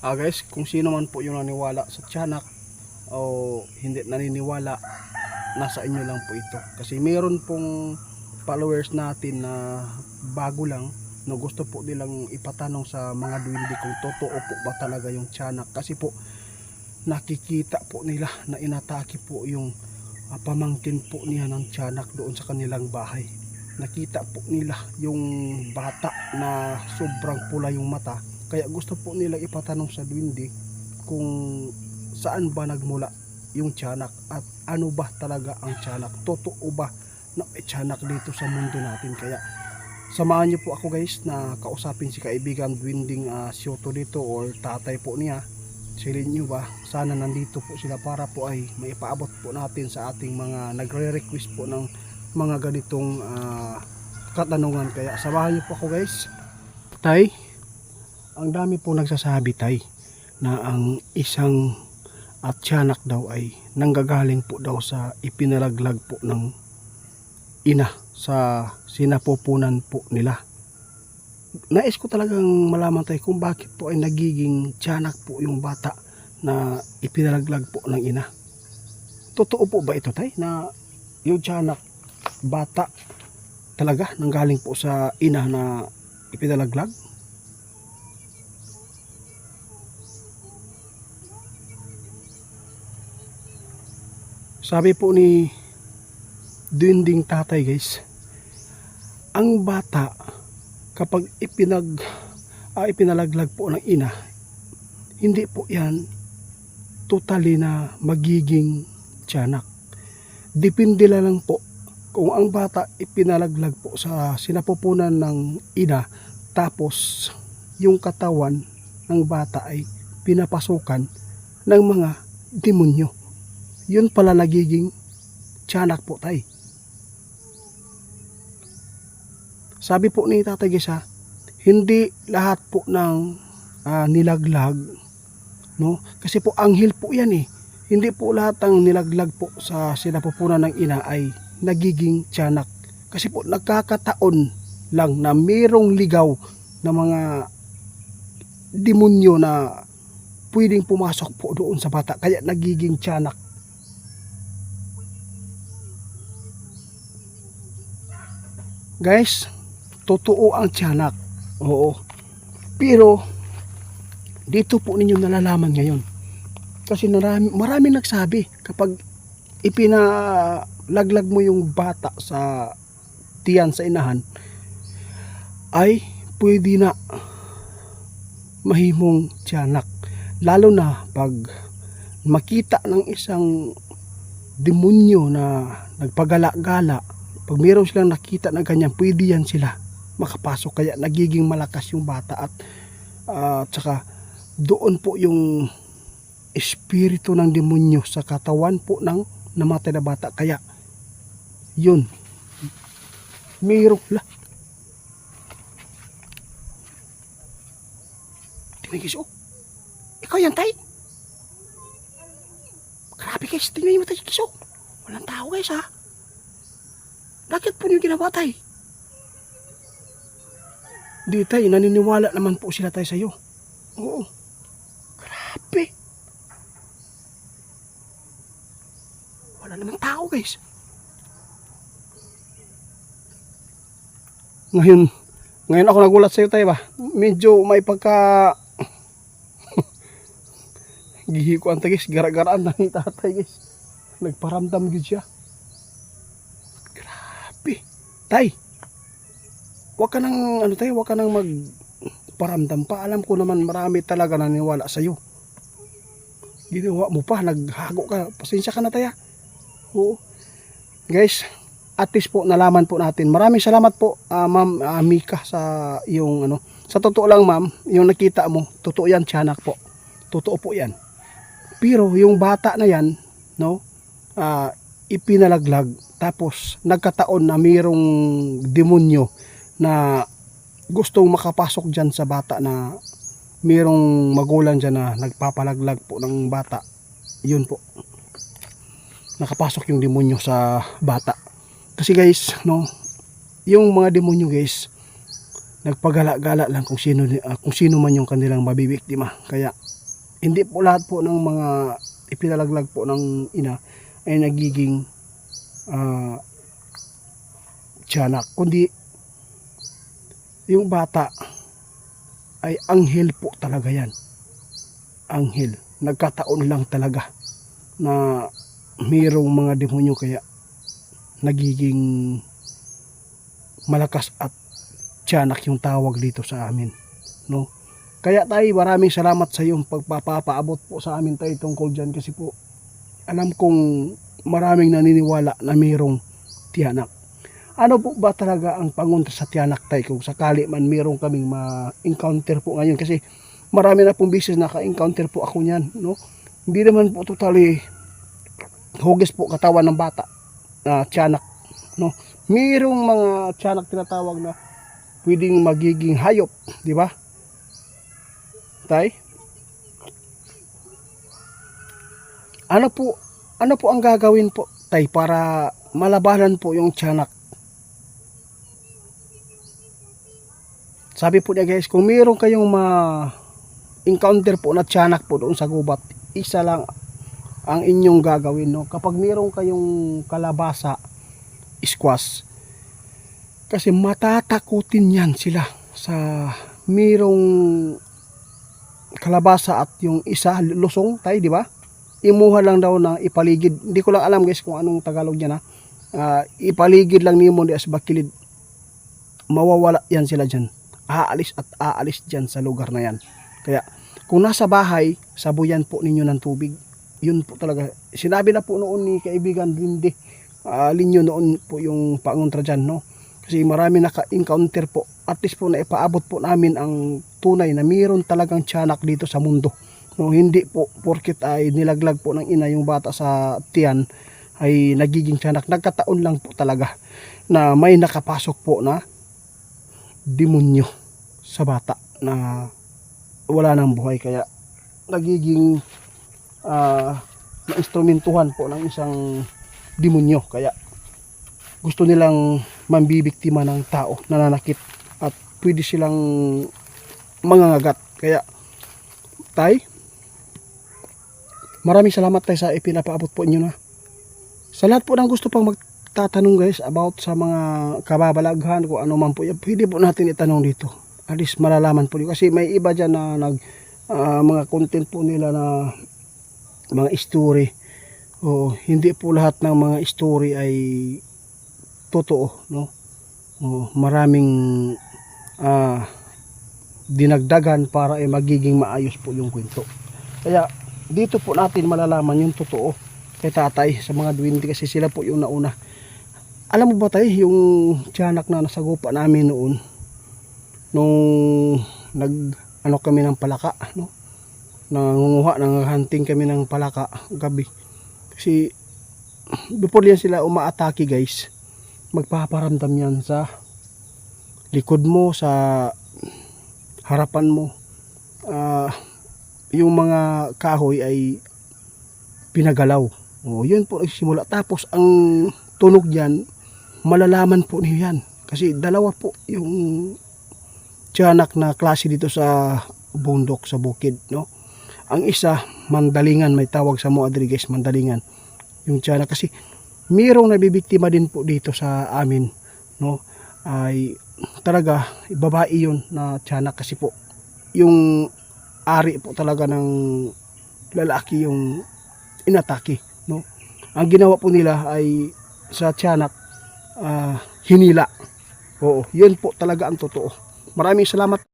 Guys, kung sino man po yung naniwala sa tiyanak o hindi naniniwala, nasa inyo lang po ito. Kasi meron pong followers natin na bago lang, no, gusto po nilang ipatanong sa mga duwende kung totoo po ba talaga yung tiyanak. Kasi po nakikita po nila na inatake po yung pamangkin po niya ng tiyanak doon sa kanilang bahay. Nakita po nila yung bata na sobrang pula yung mata, kaya gusto po nila ipatanong sa duwende kung saan ba nagmula yung tiyanak at ano ba talaga ang tiyanak, totoo ba na may tiyanak dito sa mundo natin. Kaya samahan niyo po ako guys na kausapin si kaibigan duwending Sioto dito, or tatay po niya. Silin nyo ba, sana nandito po sila para po ay maipaabot po natin sa ating mga nagre-request po ng mga ganitong katanungan. Kaya samahan niyo po ako guys. Tay, ang dami po nagsasabi tay na ang isang tiyanak daw ay nanggagaling po daw sa ipinalaglag po ng ina sa sinapupunan po nila. Nais ko talagang malaman tayo kung bakit po ay nagiging tiyanak po yung bata na ipinalaglag po ng ina. Totoo po ba ito tay na yung tiyanak bata talaga nanggaling po sa ina na ipinalaglag? Sabi po ni duwending tatay guys, ang bata kapag ipinalaglag po ng ina, hindi po yan totally na magiging tiyanak. Depende lang po kung ang bata ipinalaglag po sa sinapupunan ng ina, tapos yung katawan ng bata ay pinapasukan ng mga demonyo, yun pala nagiging tiyanak po tay. Sabi po ni Tatay Gisa, hindi lahat po ng nilaglag, no? Kasi po anghel po yan eh. Hindi po lahat ng nilaglag po sa sinapupunan ng ina ay nagiging tiyanak. Kasi po nagkakataon lang na mayroong ligaw na mga demonyo na pwedeng pumasok po doon sa bata, kaya nagiging tiyanak. Guys, totoo ang tiyanak, oo, pero dito po ninyo nalalaman ngayon kasi maraming nagsabi kapag ipinalaglag mo yung bata sa tiyan sa inahan ay pwede na mahimong tiyanak, lalo na pag makita ng isang demonyo na nagpagala-gala. Pag mayroon silang nakita na ganyan, pwede yan sila makapasok, kaya nagiging malakas yung bata. At saka doon po yung espiritu ng demonyo sa katawan po ng namatay na bata, kaya yun mayroon la tinigis. Oh, ikaw yan tay, grabe guys, tingnan mo tayo kiso, walang tao guys ha. Bakit po niyo ginawa tay? Di tay, naniniwala naman po sila tay sa'yo. Oo. Grabe. Wala namang tao guys. Ngayon ako nagulat sa'yo tay ba? Medyo may pagka gihikuan tay guys. Gara-garaan na ni tatay guys. Nagparamdam yun siya. Tay, wag ka nang wag ka nang magparamdam pa. Alam ko naman marami talaga naniwala sa iyo. Ginawa mo pa, naghago ka. Pasensya ka na tay. Oo. Guys, at least po nalaman po natin. Maraming salamat po, Ma'am Mika, sa yung Sa totoo lang ma'am, yung nakita mo, totoo yan, tiyanak po. Totoo po yan. Pero yung bata na yan, no? Ipinalaglag, tapos nagkataon na mayroong demonyo na gustong makapasok dyan sa bata, na mayroong magulang dyan na nagpapalaglag po ng bata. Yun po, nakapasok yung demonyo sa bata. Kasi guys, no, yung mga demonyo guys, nagpagala-gala lang kung sino man yung kanilang mabibiktima. Kaya hindi po lahat po ng mga ipinalaglag po ng ina ay nagiging tiyanak, kundi yung bata ay anghel po talaga yan. Anghel. Nagkataon lang talaga na mayroong mga demonyo kaya nagiging malakas at tiyanak yung tawag dito sa amin, no? Kaya tayo, maraming salamat sa iyong pagpapaabot po sa amin tayo tungkol dyan, kasi po alam kong maraming naniniwala na mayroong tiyanak. Ano po ba talaga ang pangunta sa tiyanak tayo kung sakali man mayroong kaming ma-encounter po ngayon, kasi marami na pong beses naka-encounter po ako niyan, no? Hindi naman po totally hugis po katawan ng bata na tiyanak, no? Mayroong mga tiyanak tinatawag na pwedeng magiging hayop, di ba? Tay? Ano po ang gagawin po, tay, para malabanan po yung tiyanak? Sabi po niya, guys, kung mayroon kayong encounter po na tiyanak po doon sa gubat, isa lang ang inyong gagawin, no? Kapag mayroon kayong kalabasa, squash, kasi matatakutin yan sila sa mayroong kalabasa at yung isa lusong, tayo, di ba? Imuha lang daw na ipaligid. Hindi ko lang alam, guys, kung anong Tagalog niya na. Ipaligid lang nimo di as bakilid. Mawawala yan sila dyan. Aalis at aalis dyan sa lugar na yan. Kaya kung nasa bahay, sabuyan po ninyo ng tubig. Yun po talaga. Sinabi na po noon ni kaibigan Lindy Linyo noon po yung pangontra dyan, no? Kasi marami naka-encounter po. At least po na ipaabot po namin ang tunay na mayroon talagang tiyanak dito sa mundo. No, hindi po porket ay nilaglag po ng ina yung bata sa tiyan ay nagiging tiyanak. Nagkataon lang po talaga na may nakapasok po na demonyo sa bata na wala nang buhay, kaya nagiging na-instrumentuhan po ng isang demonyo, kaya gusto nilang mambibiktima ng tao, nananakit, at pwede silang mangangagat. Kaya tay, maraming salamat tayo sa ipinapaabot po inyo na. Sa lahat po ng gusto pang magtatanong, guys, about sa mga kababalaghan, kung ano man po yan, pwede po natin itanong dito. At least malalaman po dito. Kasi may iba dyan na mga content po nila na mga story. O, hindi po lahat ng mga story ay totoo, no? O, maraming dinagdagan para ay magiging maayos po yung kwento. Kaya dito po natin malalaman yung totoo kay tatay sa mga duwende, kasi sila po yung nauna. Alam mo ba tayo, yung tiyanak na nasagupa namin noon nung kami ng palaka, no? Nangunguha, nanghunting kami ng palaka gabi. Kasi before yan sila umaatake, guys, magpaparamdam yan sa likod mo, sa harapan mo. Yung mga kahoy ay pinagalaw. O, yun po nagsimula. Tapos ang tunog yan, malalaman po niyo yan. Kasi dalawa po yung tiyanak na klase dito sa bundok, sa bukid, no? Ang isa, Mandalingan, may tawag sa mga Rodriguez, Mandalingan. Yung tiyanak, kasi mayroong nabibiktima din po dito sa amin, no? Ay talaga, babae yun na tiyanak, kasi po yung ari po talaga ng lalaki yung inatake, no? Ang ginawa po nila ay sa tiyanak, hinila. Oo, yun po talaga ang totoo. Maraming salamat.